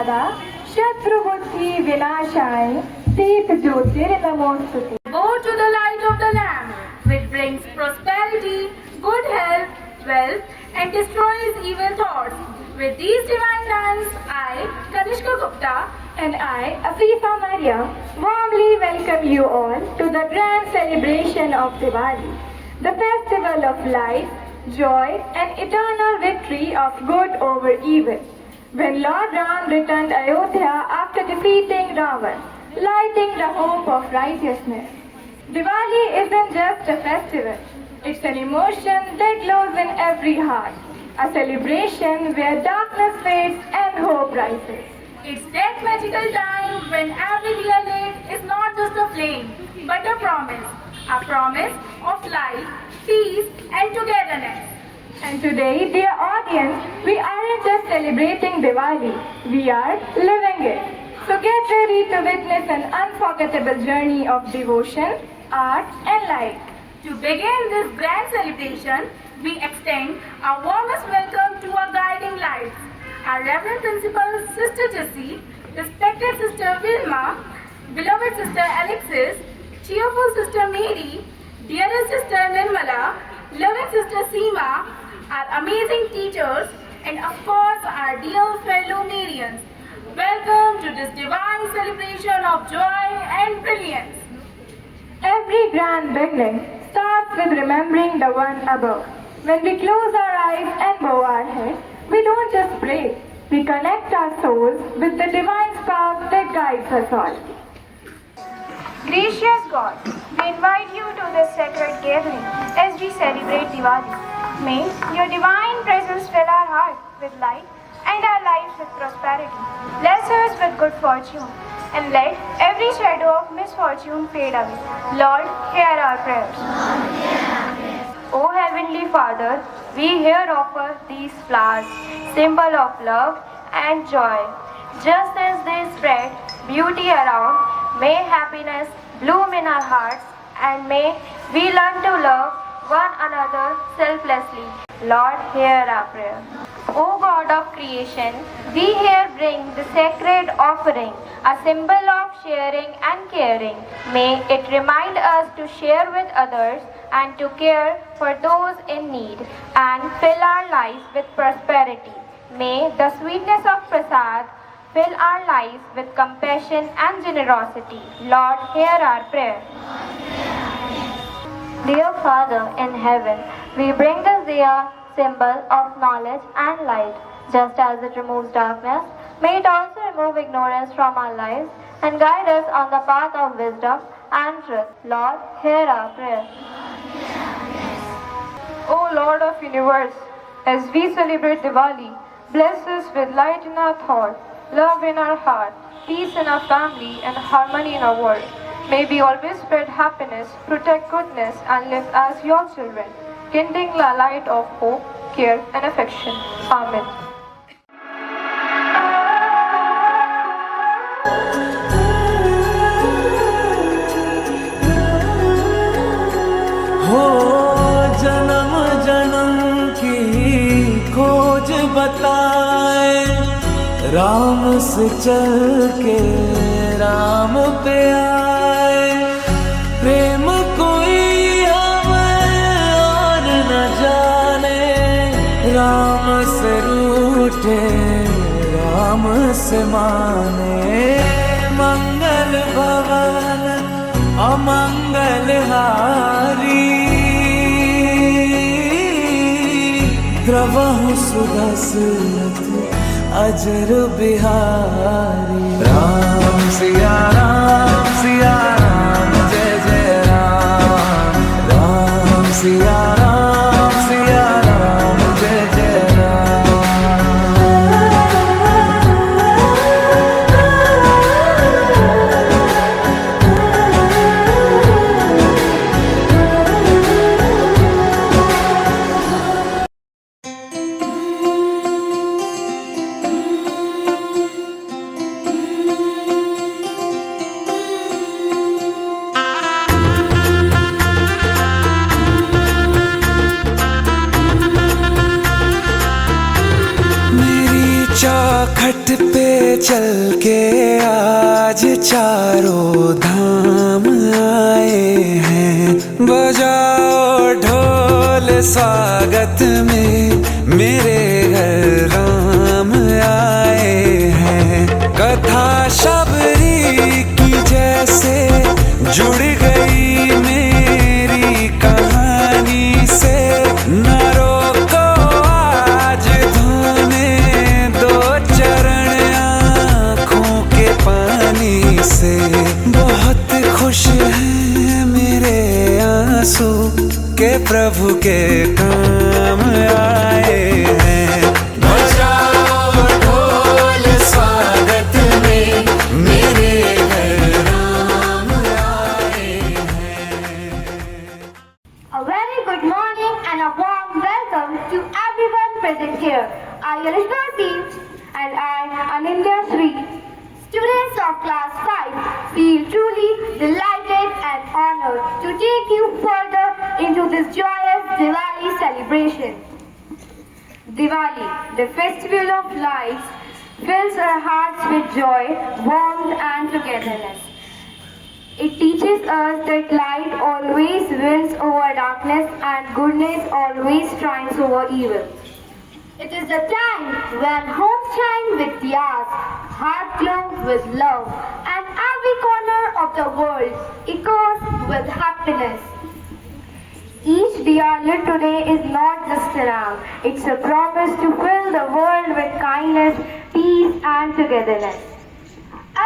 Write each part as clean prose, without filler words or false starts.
प्रसादा शत्रुबुद्धि विनाशाय तीर्थ ज्योतिर्नमोस्तुते. Go to the light of the Lamb, which brings prosperity, good health, wealth, and destroys evil thoughts. With these divine lands, I, Kanishka Gupta, And I, Afifa Maria, warmly welcome you all to the grand celebration of Diwali, the festival of light, joy, and eternal victory of good over evil. When Lord Ram returned Ayodhya after defeating Ravan, lighting the hope of righteousness. Diwali isn't just a festival, it's an emotion that glows in every heart, a celebration where darkness fades and hope rises. it's that magical time when every diya lit is not just a flame, but a promise of light, peace, and togetherness. And today, dear audience, we aren't just celebrating Diwali, we are living it. So get ready to witness an unforgettable journey of devotion, art, and light. To begin this grand celebration, we extend our warmest welcome to our guiding lights, our Reverend Principal Sister Jessie, respected Sister Vilma, beloved Sister Alexis, cheerful Sister Mary, dearest Sister Nirmala, loving Sister Seema, our amazing teachers, and of course our dear fellow Marians. Welcome to this divine celebration of joy and brilliance. Every grand beginning starts with remembering the one above. When we close our eyes and bow our head, we don't just pray, we connect our souls with the divine spark that guides us all. Gracious God, we invite you to this sacred gathering as we celebrate Diwali. May your divine presence fill our hearts with light and our lives with prosperity. Bless us with good fortune and let every shadow of misfortune fade away. Lord, hear our prayers. O Heavenly Father, we here offer these flowers, symbol of love and joy. Just as they spread beauty around, may happiness bloom in our hearts and may we learn to love one another selflessly. Lord, hear our prayer. O God of creation, we here bring the sacred offering, a symbol of sharing and caring. May it remind us to share with others and to care for those in need and fill our lives with prosperity. May the sweetness of prasad fill our lives with compassion and generosity. Lord, hear our prayer. Dear Father in heaven, we bring this diya, symbol of knowledge and light. Just as it removes darkness, may it also remove ignorance from our lives and guide us on the path of wisdom and truth. Lord, hear our prayer. O Lord of universe, as we celebrate Diwali, bless us with light in our thought, love in our heart, peace in our family, and harmony in our world. May we always spread happiness, protect goodness, and live as your children, kindling the light of hope, care, and affection. Amen. हो जन्म जन्म की खोज बताए, राम से चल के राम पे आए। प्रेम कोई हमें और न जाने, राम से रूठे राम से माने। मंगल भवन अमंगल हारी, द्रवहु सुदशरथ अजर बिहारी। राम सिया राम, जय जय राम। राम सिया राम, जय जय खट पे चल के आज चारों धाम आए हैं। बजाओ ढोल स्वागत में, मेरे घर राम आए हैं। कथा शबरी की जैसे जुड़ गई मेरी कहानी से। न रोको आज धोने दो चरण आँखों के पानी से। बहुत खुश हैं मेरे आंसू के प्रभु के काम आए हैं। बजाओ ढोल स्वागत में, मेरे घर राम आए हैं। A very good morning and a warm welcome to everyone present here. I am Rishmati and I, Anindya Shri. Students of class 5 feel truly delighted and honored to take you further into this joyous Diwali celebration. Diwali, the festival of lights, fills our hearts with joy, warmth and togetherness. It teaches us that light always wins over darkness and goodness always triumphs over evil. It is the time when homes shine with diyas, hearts glow with love, and every corner of the world echoes with happiness. Each diya lit today is not just a lamp, it's a promise to fill the world with kindness, peace and togetherness.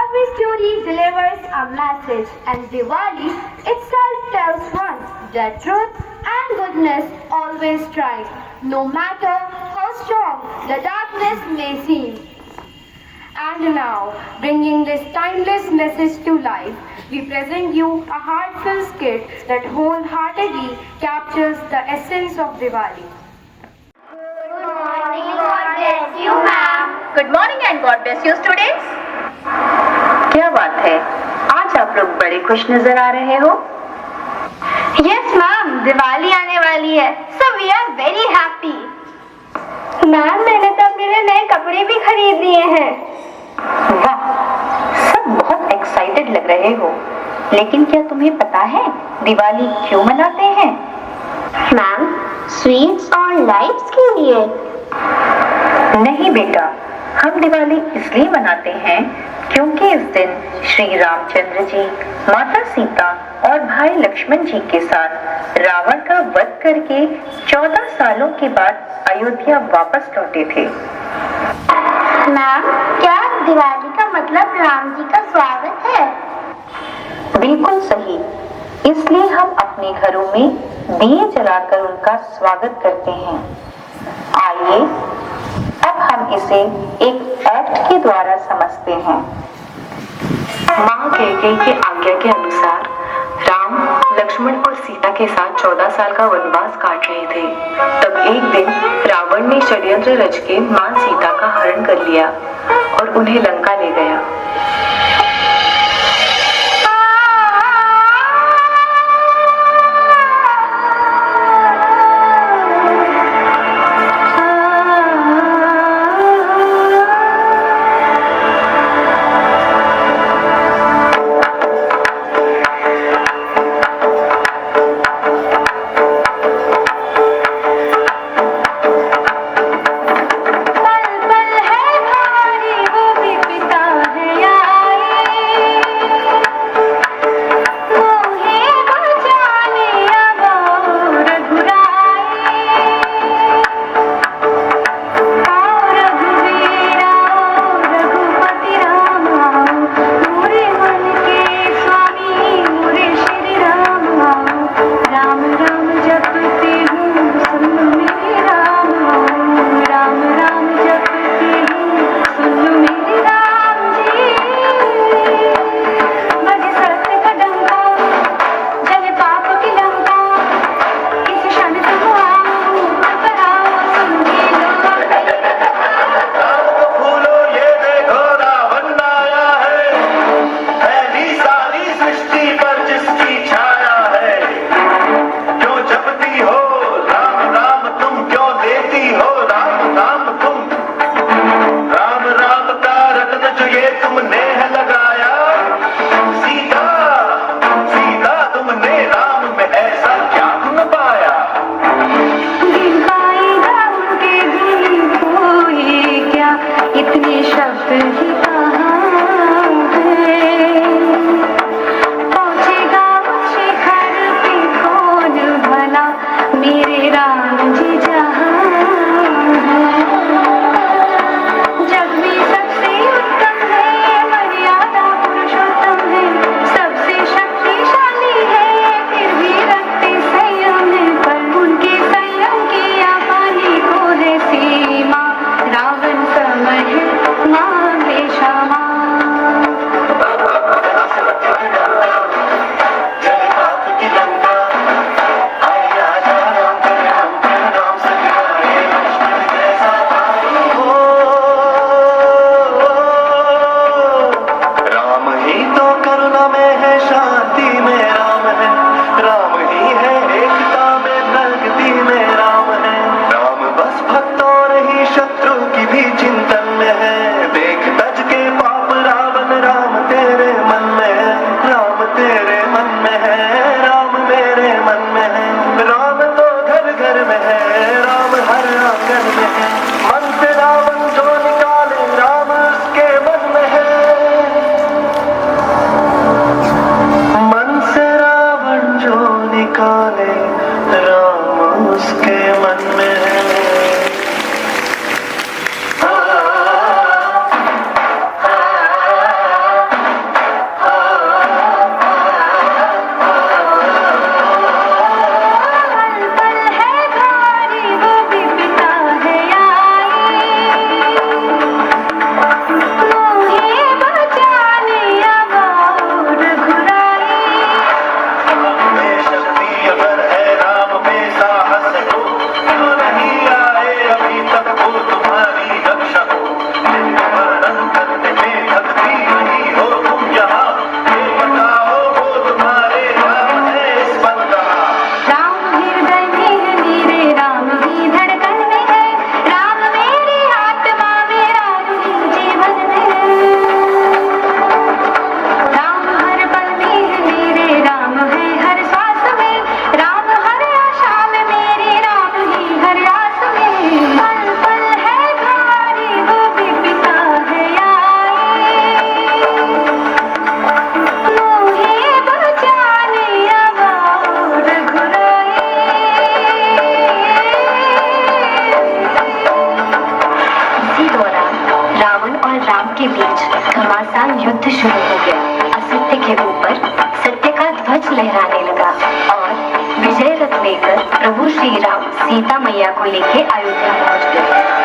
Every story delivers a message, and Diwali itself tells one that truth and goodness always triumph, no matter how strong the darkness may seem. And now, bringing this timeless message to life, we present you a heartfelt skit that wholeheartedly captures the essence of Diwali. Good morning, God bless you, ma'am. Good morning and God bless you, students. क्या बात है, आज आप लोग बड़े खुश नजर आ रहे हो। Yes, ma'am. दिवाली आने वाली है, so we are very happy. Ma'am, मैंने तो अपने लिए नए कपड़े भी खरीद लिए हैं। वाह, सब बहुत एक्साइटेड लग रहे हो, लेकिन क्या तुम्हें पता है दिवाली क्यों मनाते हैं? मैम, स्वीट्स और लाइट्स के लिए? नहीं बेटा, हम दिवाली इसलिए मनाते हैं क्योंकि इस दिन श्री रामचंद्र जी, माता सीता और भाई लक्ष्मण जी के साथ रावण का वध करके 14 सालों के बाद अयोध्या वापस लौटे थे। मैम, क्या दिवाली का मतलब राम जी का स्वागत है? बिल्कुल सही, इसलिए हम अपने घरों में दिए जलाकर उनका स्वागत करते हैं। आइए अब हम इसे एक एक्ट के द्वारा समझते हैं। माँ कैकेयी की आज्ञा के अनुसार राम, लक्ष्मण और सीता के साथ 14 साल का वनवास काट रहे थे। तब एक दिन रावण ने षड्यंत्र रच के माँ सीता का हरण कर लिया और उन्हें लंका ले गया। बीच घमासान युद्ध शुरू हो गया। असत्य के ऊपर सत्य का ध्वज लहराने लगा और विजय रथ लेकर प्रभु श्री राम सीता मैया को लेके अयोध्या पहुंच गए।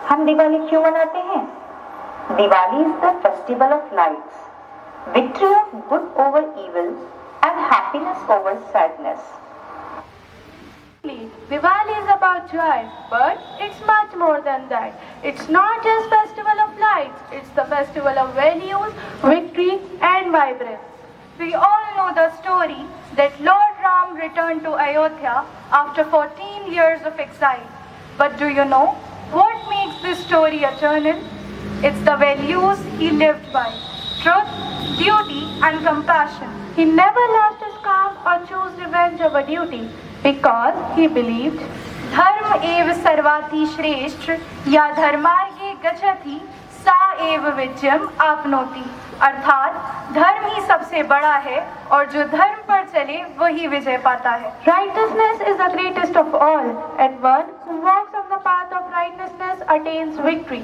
हम दिवाली क्यों मनाते हैं? Diwali is the festival of lights, victory of good over evil and happiness over sadness. Diwali is about joy, but it's much more than that. It's not just festival of lights, it's the festival of values, victory and vibrance. We all know the story that Lord Ram returned to Ayodhya after 14 years of exile. But do you know what makes this story eternal? It's the values he lived by: truth, duty and compassion. He never lost his calm or chose revenge over duty because he believed धर्म एव सर्वाति श्रेष्ठ या धर्मार्गे गच्छति सा एव विजयम आपनोति। अर्थात धर्म ही सबसे बड़ा है और जो धर्म पर चले वही विजय पाता है। Righteousness is the greatest of all, and one who walks on the path of righteousness attains victory.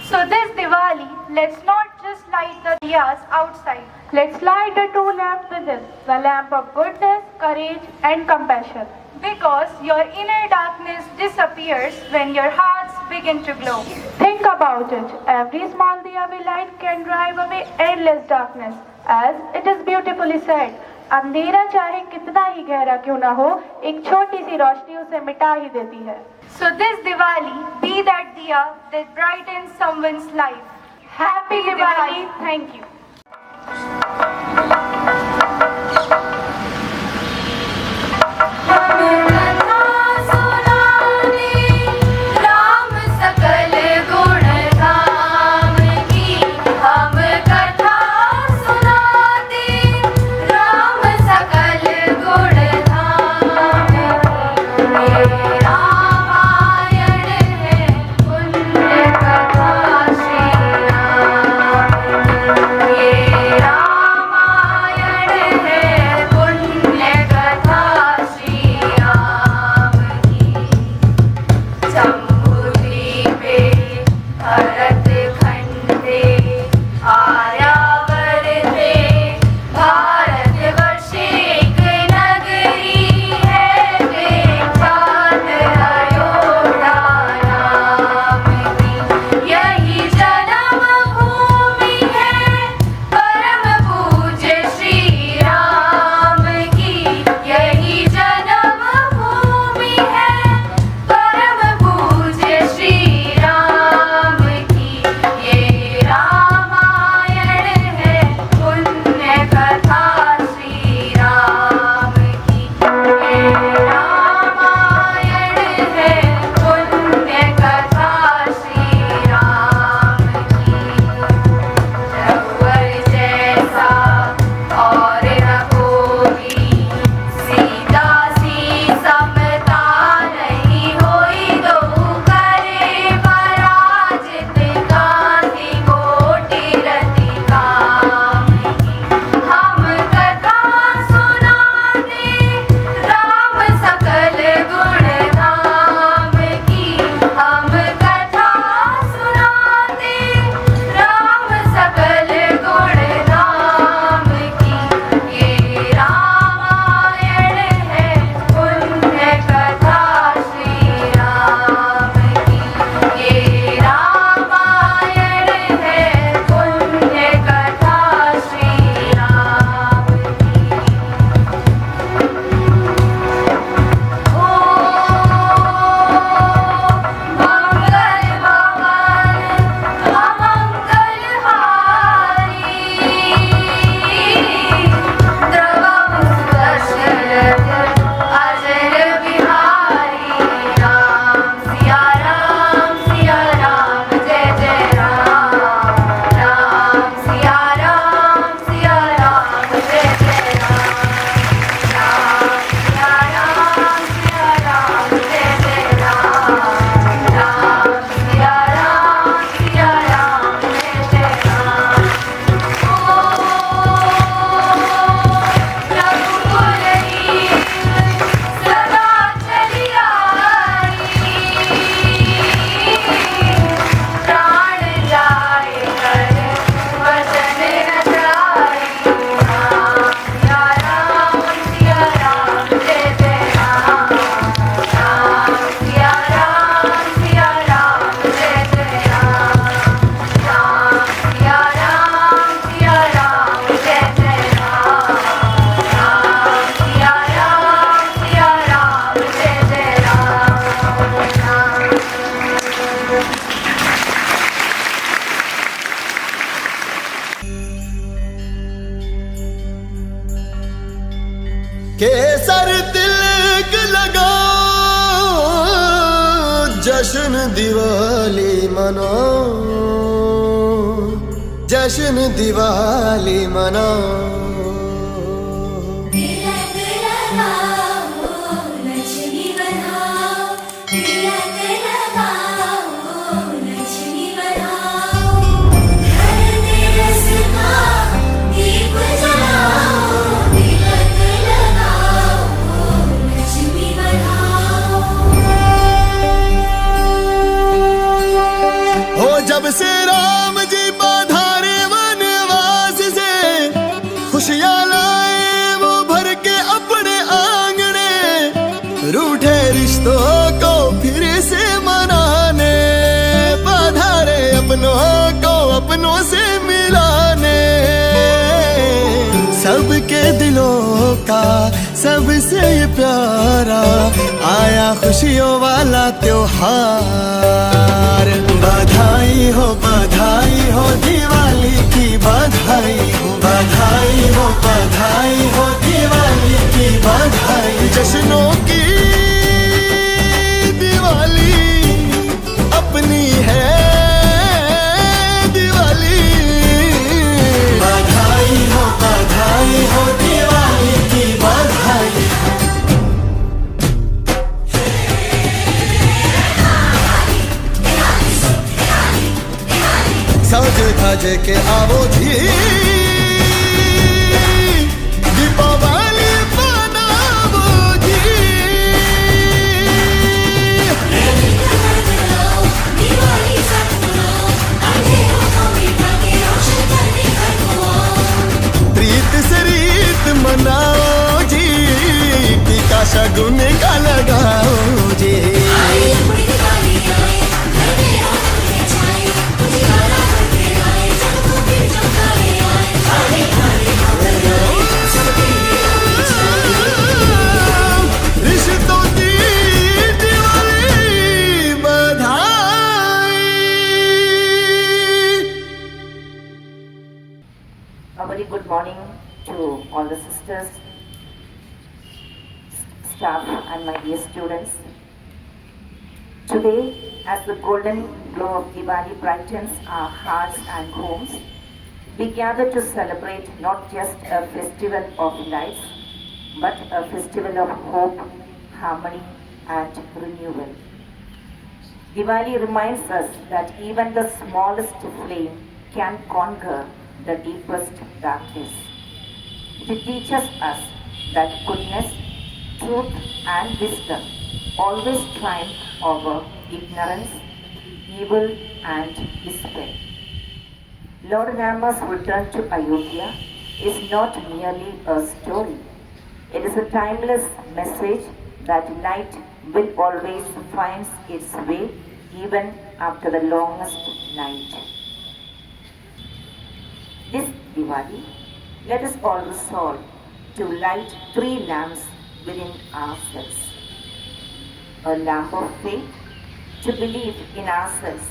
So this Diwali, let's not just light the diyas outside. Let's light the two lamps within, the lamp of goodness, courage and compassion. Because your inner darkness disappears when your hearts begin to glow. Think about it. Every small diya we light can drive away endless darkness. As it is beautifully said, अंधेरा चाहे कितना ही गहरा क्यों ना हो, एक छोटी सी रोशनी उसे मिटा ही देती है। So this Diwali, be that diya that brightens someone's life. Happy Diwali! Thank you. जश्न दिवाली मनाओ, जश्न दिवाली मनाओ। जब से राम जी पधारे वनवास से, खुशियां लाए वो भर के अपने आंगने, रूठे रिश्तों को फिर से मनाने, पधारे अपनों को अपनों से मिलाने। सबके दिलों का सबसे प्यारा आया खुशियों वाला त्योहार। बधाई हो दिवाली की, बधाई हो दिवाली की बधाई। जश्नों की दिवाली अपनी है दिवाली। बधाई हो दिवाली की बधाई। सज धज के आवो जी, दीपावली मनावो जी। प्रीत से रीत मनाओ जी, टीका शगुन का लगाओ जी। A very good morning to all the sisters, staff and my dear students. Today, as the golden glow of Diwali brightens our hearts and homes, we gather to celebrate not just a festival of lights, but a festival of hope, harmony and renewal. Diwali reminds us that even the smallest flame can conquer the deepest darkness. It teaches us that goodness, truth and wisdom always triumph over ignorance, evil and despair. Lord Rama's return to Ayodhya is not merely a story. It is a timeless message that light will always find its way even after the longest night. This Diwali, let us all resolve to light 3 lamps within ourselves. A lamp of faith to believe in ourselves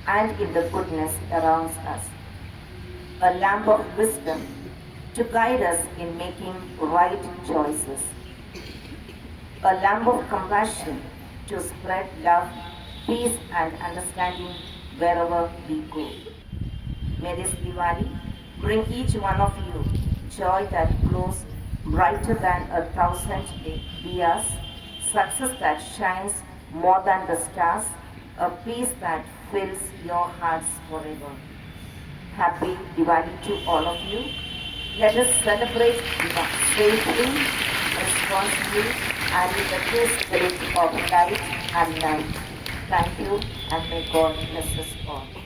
and in the goodness around us. A lamp of wisdom to guide us in making right choices. A lamp of compassion to spread love, peace and understanding wherever we go. May this Diwali bring each one of you joy that glows brighter than 1,000 diyas, success that shines more than the stars, a peace that fills your hearts forever. Happy Diwali to all of you. Let us celebrate safely, responsibly, and with the true spirit of light and light. Thank you, and may God bless us all.